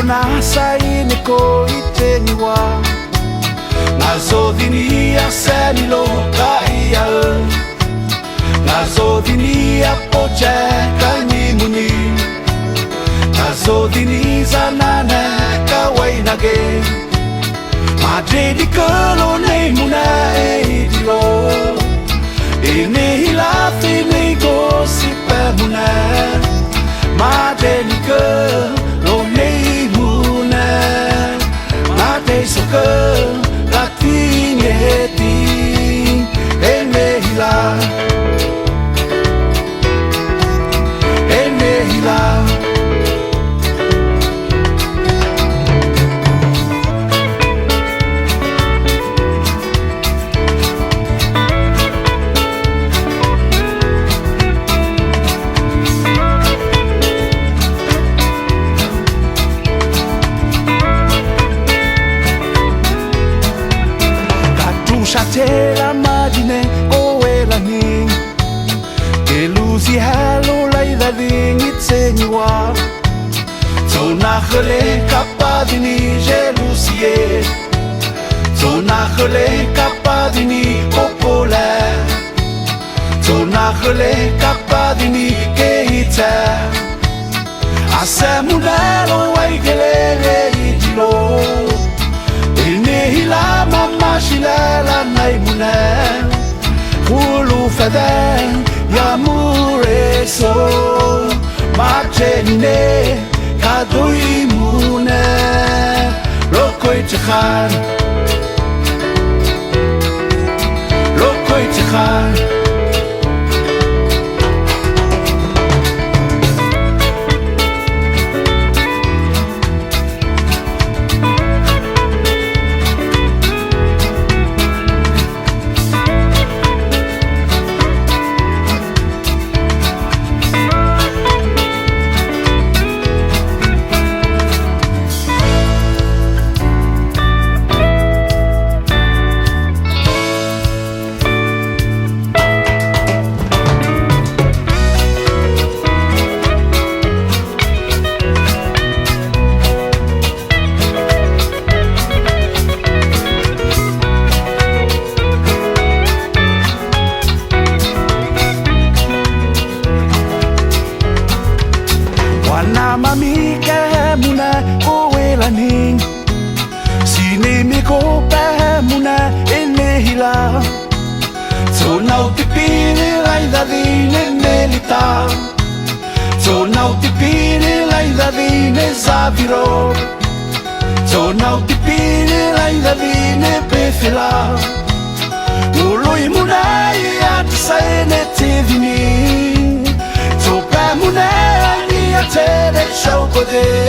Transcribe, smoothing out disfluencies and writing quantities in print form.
nasa ini ko iteniwa Ngazodinia senilo kaya Ngazodinia poche kanyimuni Ngazodini zanane kawainage Madredi kalo ne muna edilo Ini hilafi ne gosipe muna Madredi kalo ne muna Madredi soke Latineti Ene hila Ene hila Tela madine koela ning Elusi halo laida ding itsenywa Zona khale kapadini jelusie Zona khale kapadini popola Zona khale kapadini keita Asamulalo waigelele itilo Hila mama shilala naimune Hulu fede ya mureso Machenine kadui mune Lokoi tikhan Lokoi tikhan Mami ke muna koela ning Sine mi ko pe muna ene hila So nau te pine lai da dine nelita So nau te pine lai da dine zaviro So nau te pine lai da dine pefila Uloi muna i atasane te vini So pe muna Tere shau kode